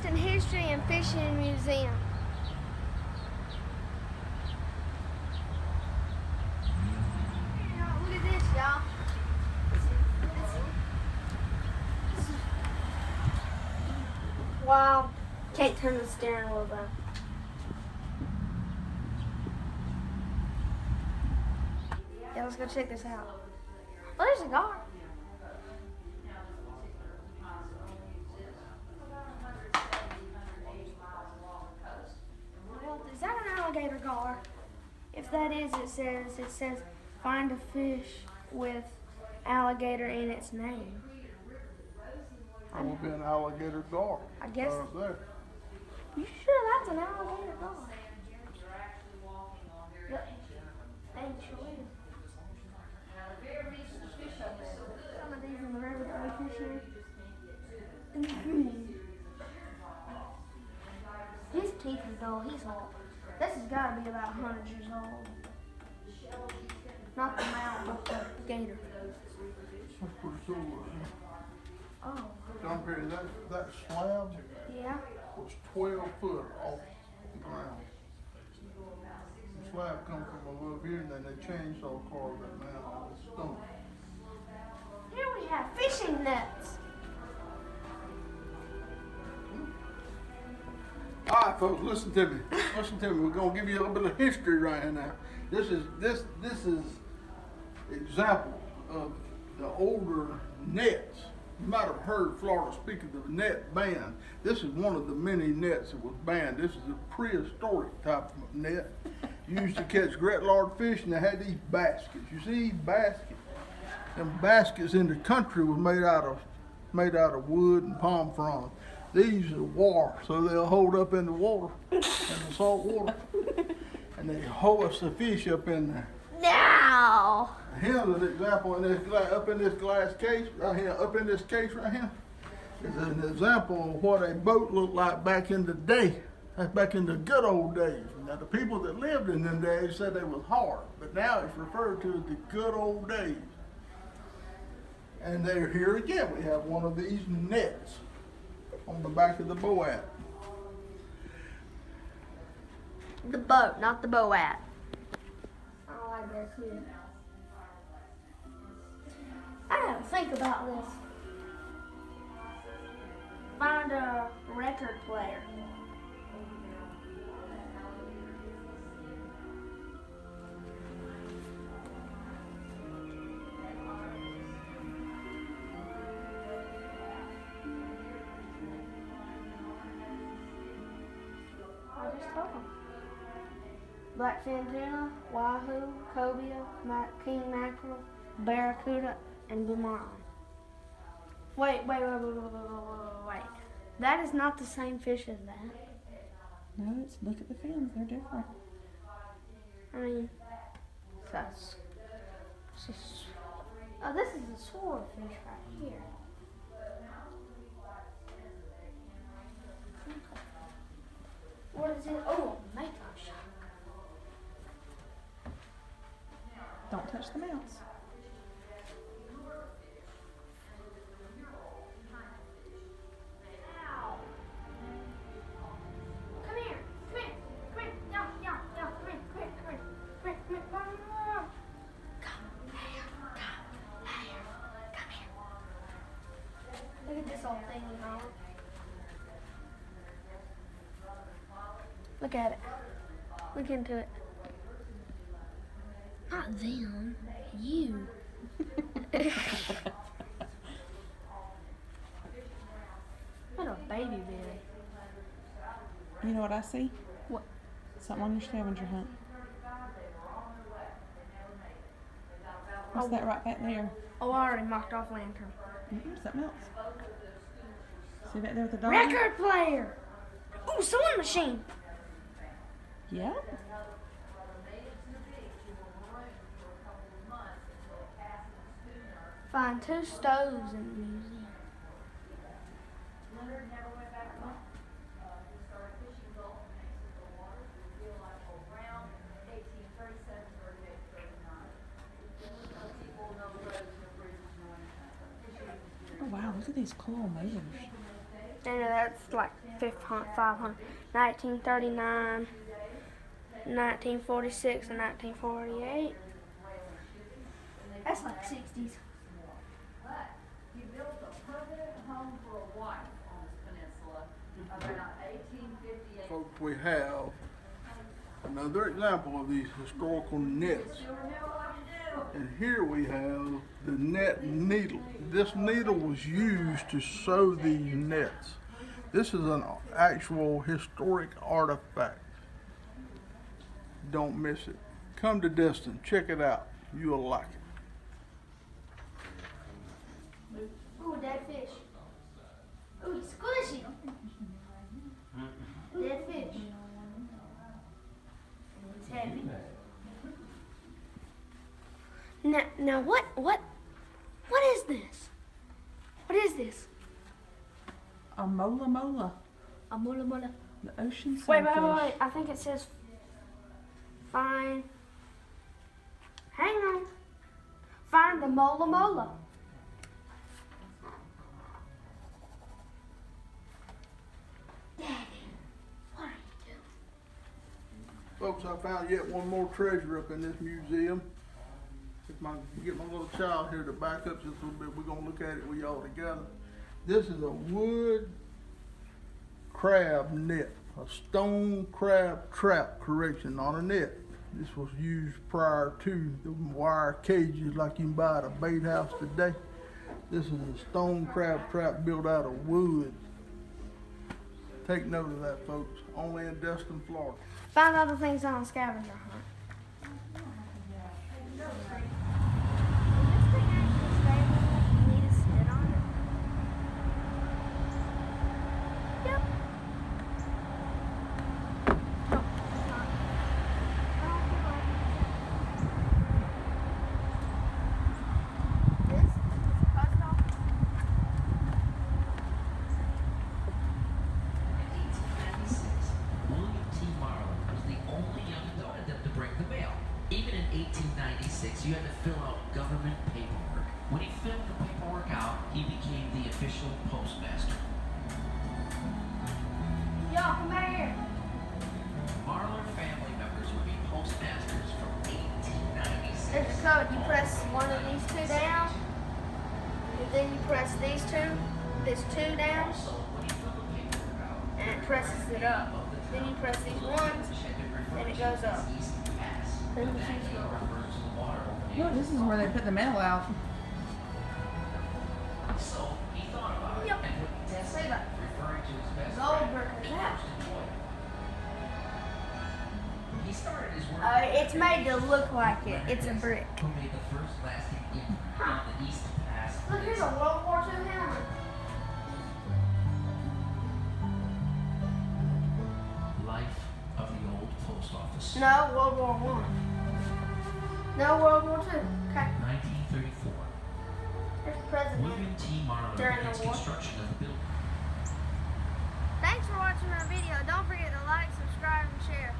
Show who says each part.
Speaker 1: Destin History and Fishing Museum. Look at this, y'all. Wow. Can't turn the steering wheel down. Yeah, let's go check this out. Oh, there's a guard. Well, is that an alligator gar? If that is, it says find a fish with alligator in its name.
Speaker 2: That will be an alligator gar.
Speaker 1: I guess.
Speaker 2: Right up there.
Speaker 1: You sure that's an alligator gar? Yep. Dang, sure is. Some of these in the river that we fish here. His teeth are dull. He's old. This has got to be about 100 years old. Not the mount, but the gator.
Speaker 2: That's pretty cool.
Speaker 1: Oh.
Speaker 2: John Perry, that slab
Speaker 1: Yeah.
Speaker 2: was 12 foot off the ground. The slab come from above here, and then they chainsaw carved that man out of stone.
Speaker 1: Here we have fishing nets.
Speaker 2: All right, folks, listen to me. Listen to me. We're gonna give you a little bit of history right here now. This is example of the older nets. You might have heard Florida speak of the net ban. This is one of the many nets that was banned. This is a prehistoric type of net. Used to catch great large fish, and they had these baskets. You see these baskets? Them baskets in the country was made out of wood and palm fronds. These are war, so they'll hold up in the water, in the salt water, and they hoist the fish up in there.
Speaker 1: Now.
Speaker 2: Here's an example in this up in this glass case right here. Up in this case right here is an example of what a boat looked like back in the day. That's back in the good old days. Now the people that lived in them days said they was hard, but now it's referred to as the good old days. And they're here again. We have one of these nets on the back of the boat.
Speaker 1: The boat, not the boat. I don't like that too. I gotta think about this. Find a record player. I just told him. Blackfin tuna, wahoo, cobia, king mackerel, barracuda, and boomerang. Wait. That is not the same fish as that.
Speaker 3: No, look at the fins. They're different.
Speaker 1: I mean, oh, this is a swordfish right here. What is it? Oh, makeup shop.
Speaker 3: Don't touch the mouse.
Speaker 1: Come here. Yeah, come here. Come here. Look at this old thing, Howard. Look at it. Look into it. Not them. You. What a baby belly.
Speaker 3: You know what I see?
Speaker 1: What?
Speaker 3: Something on your scavenger hunt. What's
Speaker 1: Oh.
Speaker 3: that right back there?
Speaker 1: Oh, I already marked off lantern.
Speaker 3: Something else. See back there with the dog?
Speaker 1: Record player. Ooh, sewing machine.
Speaker 3: Yeah.
Speaker 1: Find 2 stoves in the museum.
Speaker 3: Oh wow, look at these cool motors.
Speaker 1: And that's like 500. 1939, 1946, and 1948. That's like 60s.
Speaker 4: He built a permanent home for a wife on this peninsula about 1858.
Speaker 2: Folks, we have another example of these historical nets. And here we have the net needle. This needle was used to sew these nets. This is an actual historic artifact. Don't miss it. Come to Destin, check it out. You'll like it.
Speaker 1: Ooh, dead fish. Ooh, it's squishy. Dead fish. It's heavy. Now what is this? What is this?
Speaker 3: A mola mola.
Speaker 1: A mola mola.
Speaker 3: The ocean
Speaker 1: Wait,
Speaker 3: sunfish.
Speaker 1: wait. I think it says find. Hang on. Find the mola mola. Daddy, what are you doing?
Speaker 2: Folks, I found yet one more treasure up in this museum. If I get my little child here to back up just a little bit, we're gonna look at it with y'all together. This is a wood crab net, a stone crab trap, correction, not a net. This was used prior to the wire cages like you can buy at a bait house today. This is a stone crab trap built out of wood. Take note of that, folks. Only in Destin, Florida.
Speaker 1: Find other things on a scavenger hunt.
Speaker 5: Even in 1896, you had to fill out government paperwork. When he filled the paperwork out, he became the official postmaster.
Speaker 1: Y'all, come back here.
Speaker 5: Marlar family members would be postmasters from 1896.
Speaker 1: There's a code. You press one of these two down, and then you press these two, this two down,
Speaker 5: So when he filled the paperwork out,
Speaker 1: and it presses it up. Then you press these ones, and it goes up.
Speaker 5: East Pass.
Speaker 1: Then you choose the one.
Speaker 5: Refers to the water opening.
Speaker 3: Look, this is where they put the mail out.
Speaker 5: So he thought about it
Speaker 1: Yep.
Speaker 5: and put Destin,
Speaker 1: Say that.
Speaker 5: referring to his best
Speaker 1: Gold
Speaker 5: friend,
Speaker 1: burgers,
Speaker 5: his
Speaker 1: yeah.
Speaker 5: first employer. He started his work.
Speaker 1: It's made to look like it. It's a brick.
Speaker 5: Who made the first lasting imprint on the East Pass?
Speaker 1: Look, here's a World War II helmet.
Speaker 5: Life of the old post office.
Speaker 1: No, World War I. No, World War II. Okay.
Speaker 5: 1934.
Speaker 1: Here's the president.
Speaker 5: William T. Marlar
Speaker 1: During the
Speaker 5: begins
Speaker 1: war.
Speaker 5: construction of the building.
Speaker 1: Thanks for watching our video. Don't forget to like, subscribe, and share.